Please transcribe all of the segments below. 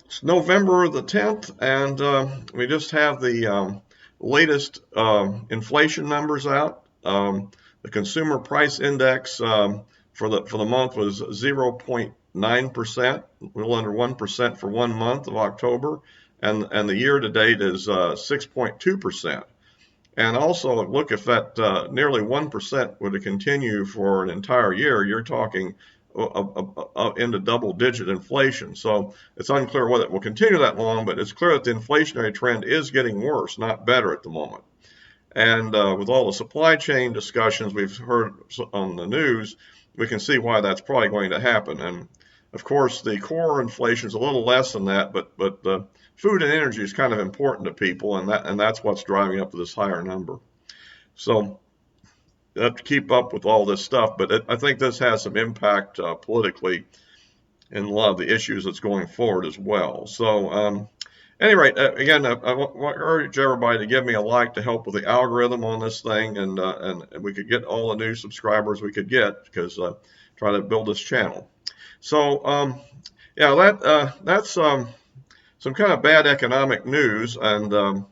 It's November the 10th, and we just have the latest inflation numbers out. The consumer price index for the month was 0.9%, a little under 1% for 1 month of October, and the year to date is 6.2%. And also, look, if that nearly 1% were to continue for an entire year, you're talking into double-digit inflation. So it's unclear whether it will continue that long, but it's clear that the inflationary trend is getting worse, not better at the moment. And with all the supply chain discussions we've heard on the news, we can see why that's probably going to happen. And of course, the core inflation is a little less than that, but food and energy is kind of important to people, and that's what's driving up to this higher number. So you have to keep up with all this stuff, but I think this has some impact politically in a lot of the issues that's going forward as well. So any rate, again, I urge everybody to give me a like to help with the algorithm on this thing, and we could get all the new subscribers we could get, because try to build this channel. So yeah, that's some kind of bad economic news, and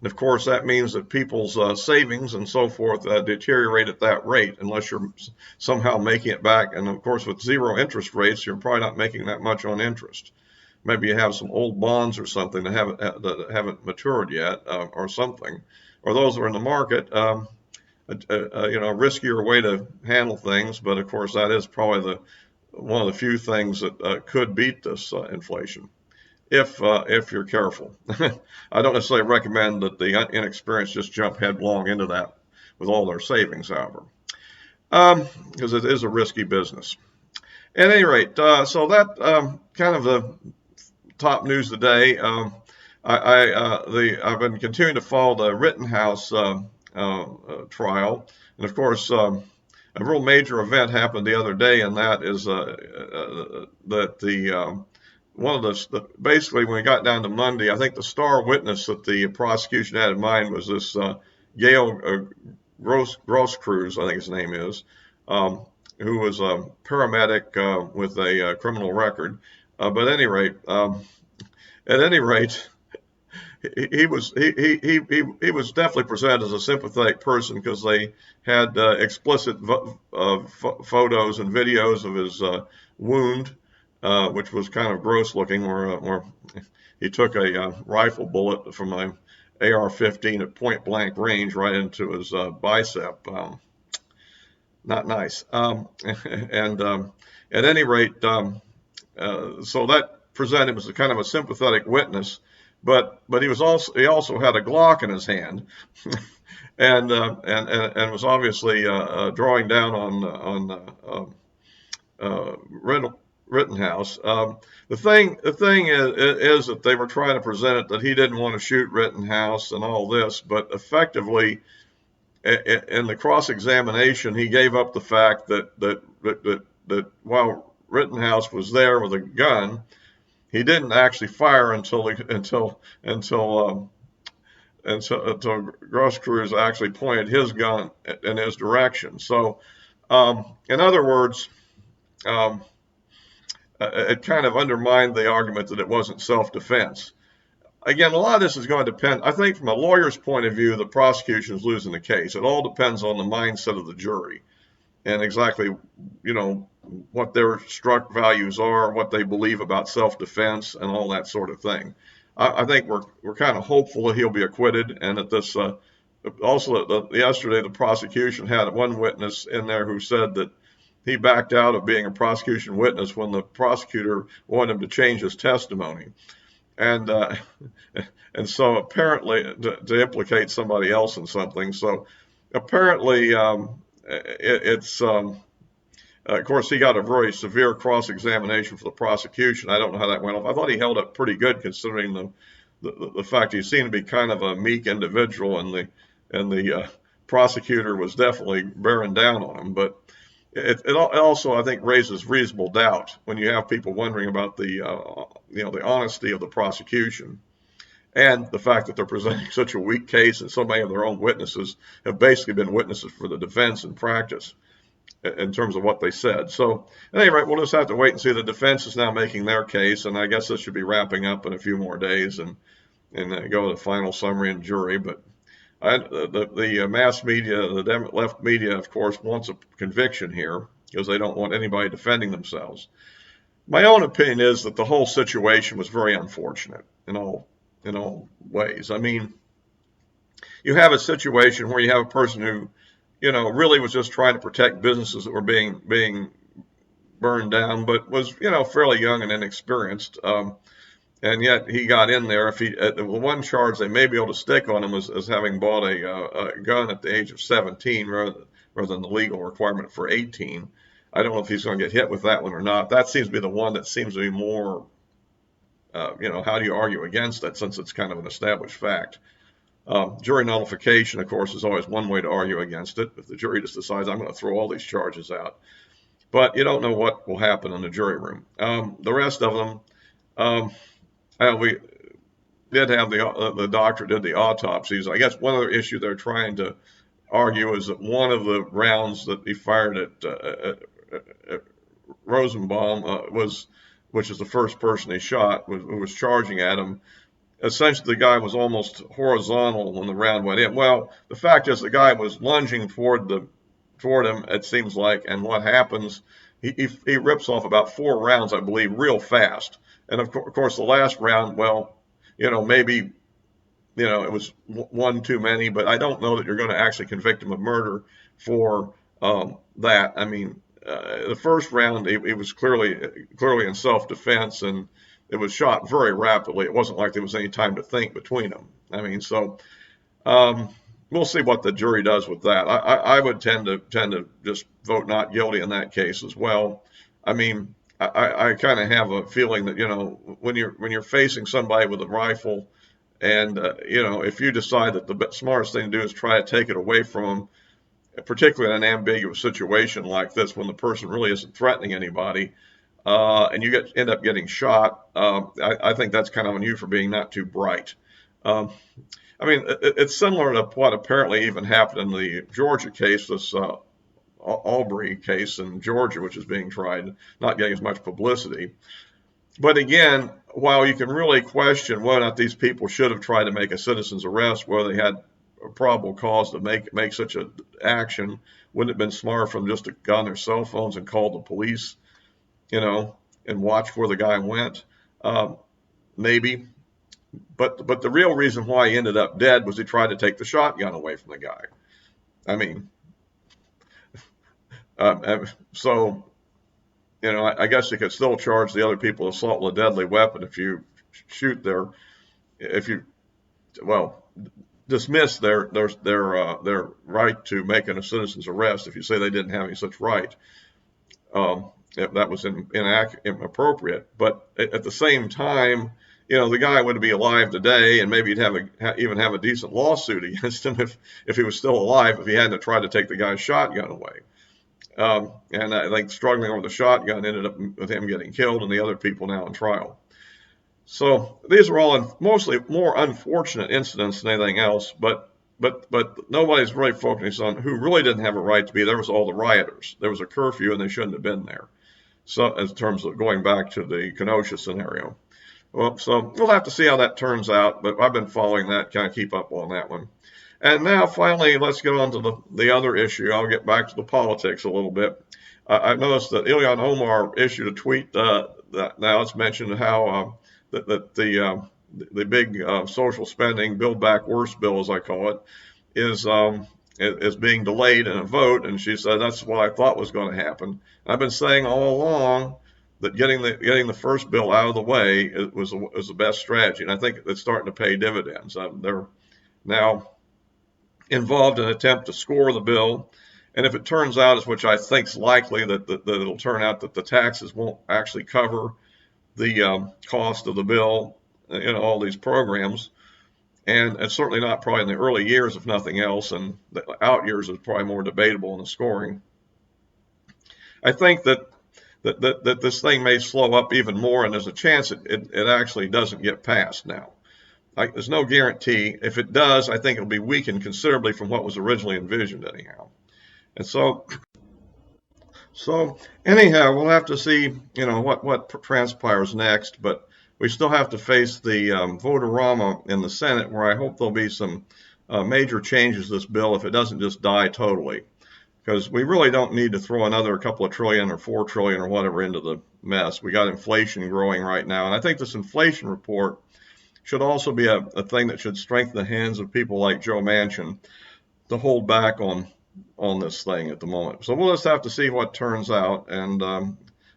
of course that means that people's savings and so forth deteriorate at that rate unless you're somehow making it back. And of course, with zero interest rates, you're probably not making that much on interest. Maybe you have some old bonds or something that haven't matured yet, or something, or those that are in the market. Riskier way to handle things, but of course that is probably one of the few things that could beat this inflation, if you're careful. I don't necessarily recommend that the inexperienced just jump headlong into that with all their savings, however, because it is a risky business. At any rate, so that kind of the top news today. I've been continuing to follow the Rittenhouse trial, and of course, a real major event happened the other day, and that is that one of the basically when we got down to Monday, I think the star witness that the prosecution had in mind was this Gail Grosskreutz, I think his name is, who was a paramedic with a criminal record. But at any rate, he was definitely presented as a sympathetic person, because they had explicit photos and videos of his wound, which was kind of gross looking, where he took a rifle bullet from an AR-15 at point blank range right into his bicep. Not nice. And at any rate, so that presented him as a kind of a sympathetic witness, but he also had a Glock in his hand, and was obviously drawing down on Rittenhouse. The thing is that they were trying to present it that he didn't want to shoot Rittenhouse and all this, but effectively in the cross-examination he gave up the fact that while Rittenhouse was there with a gun, he didn't actually fire until Grosskreutz actually pointed his gun in his direction. So, in other words, it kind of undermined the argument that it wasn't self-defense. Again, a lot of this is going to depend. I think from a lawyer's point of view, the prosecution is losing the case. It all depends on the mindset of the jury and exactly, what their struck values are, what they believe about self-defense, and all that sort of thing. I think we're kind of hopeful that he'll be acquitted, and that this also yesterday the prosecution had one witness in there who said that he backed out of being a prosecution witness when the prosecutor wanted him to change his testimony, and so apparently to implicate somebody else in something. So apparently it's of course, he got a very severe cross-examination for the prosecution. I don't know how that went off. I thought he held up pretty good, considering the fact he seemed to be kind of a meek individual, and the prosecutor was definitely bearing down on him. But it also, I think, raises reasonable doubt when you have people wondering about the honesty of the prosecution, and the fact that they're presenting such a weak case, and so many of their own witnesses have basically been witnesses for the defense in practice. in terms of what they said. So at any rate, we'll just have to wait and see. The defense is now making their case, and I guess this should be wrapping up in a few more days and go to the final summary and jury. But the mass media, the left media, of course, wants a conviction here because they don't want anybody defending themselves. My own opinion is that the whole situation was very unfortunate in all ways. I mean, you have a situation where you have a person who, really was just trying to protect businesses that were being burned down, but was, fairly young and inexperienced. And yet he got in there. If the one charge they may be able to stick on him was as having bought a gun at the age of 17 rather than the legal requirement for 18. I don't know if he's going to get hit with that one or not. That seems to be the one that seems to be more, how do you argue against it since it's kind of an established fact? Jury nullification, of course, is always one way to argue against it. If the jury just decides, I'm going to throw all these charges out. But you don't know what will happen in the jury room. The rest of them, we did have the doctor did the autopsies. I guess one other issue they're trying to argue is that one of the rounds that he fired at Rosenbaum which is the first person he shot, who was charging at him. Essentially, the guy was almost horizontal when the round went in. Well, the fact is the guy was lunging toward him, it seems like, and what happens, he rips off about 4 rounds, I believe, real fast. And of course, the last round, well, maybe, it was one too many, but I don't know that you're going to actually convict him of murder for that. I mean, the first round, he was clearly in self-defense, and it was shot very rapidly. It wasn't like there was any time to think between them. I mean, so we'll see what the jury does with that. I would tend to just vote not guilty in that case as well. I mean, I kind of have a feeling that when you're facing somebody with a rifle, and if you decide that the smartest thing to do is try to take it away from them, particularly in an ambiguous situation like this, when the person really isn't threatening anybody, and you end up getting shot, I think that's kind of on you for being not too bright. I mean, it's similar to what apparently even happened in the Georgia case, this Aubrey case in Georgia, which is being tried, not getting as much publicity. But again, while you can really question whether or not these people should have tried to make a citizen's arrest, whether they had a probable cause to make such an action, wouldn't it have been smarter for them just to go on their cell phones and call the police, and watch where the guy went? Maybe. But the real reason why he ended up dead was he tried to take the shotgun away from the guy. I mean, so, I guess you could still charge the other people with assault with a deadly weapon if you shoot dismiss their right to make a citizen's arrest if you say they didn't have any such right. That was inappropriate. But at the same time, the guy would be alive today, and maybe you'd even have a decent lawsuit against him if he was still alive, if he hadn't tried to take the guy's shotgun away. And I think struggling over the shotgun ended up with him getting killed and the other people now in trial. So these are all mostly more unfortunate incidents than anything else, but nobody's really focusing on who really didn't have a right to be there. Was all the rioters. There was a curfew and they shouldn't have been there. So in terms of going back to the Kenosha scenario. Well, so we'll have to see how that turns out, but I've been following that, kind of keep up on that one. And now finally, let's get on to the other issue. I'll get back to the politics a little bit. I've noticed that Ilhan Omar issued a tweet that now it's mentioned how that the big social spending Build Back Worse bill, as I call it, is being delayed in a vote. And she said that's what I thought was going to happen. And I've been saying all along that getting the first bill out of the way was the best strategy, and I think it's starting to pay dividends. They're now involved in an attempt to score the bill, and if it turns out, which I think is likely, that it'll turn out that the taxes won't actually cover the cost of the bill, all these programs, and it's certainly not probably in the early years, if nothing else, and the out years is probably more debatable in the scoring. I think that this thing may slow up even more, and there's a chance it actually doesn't get passed now. There's no guarantee. If it does, I think it'll be weakened considerably from what was originally envisioned anyhow. And so So anyhow, we'll have to see, what transpires next, but we still have to face the vote-a-rama in the Senate, where I hope there'll be some major changes to this bill if it doesn't just die totally, because we really don't need to throw another couple of trillion or 4 trillion or whatever into the mess. We got inflation growing right now, and I think this inflation report should also be a thing that should strengthen the hands of people like Joe Manchin to hold back on this thing at the moment. So we'll just have to see what turns out and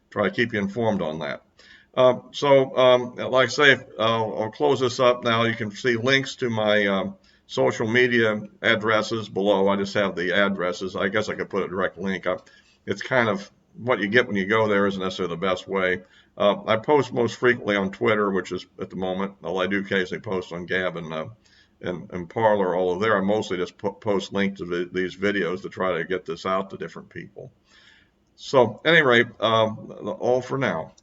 try to keep you informed on that. Like I say, I'll close this up now. You can see links to my social media addresses below. I just have the addresses. I guess I could put a direct link up. It's kind of what you get when you go there isn't necessarily the best way. I post most frequently on Twitter, which is at the moment. All I do occasionally post on Gab and Parler, although there I mostly just post links to these videos to try to get this out to different people. So, at any rate, all for now.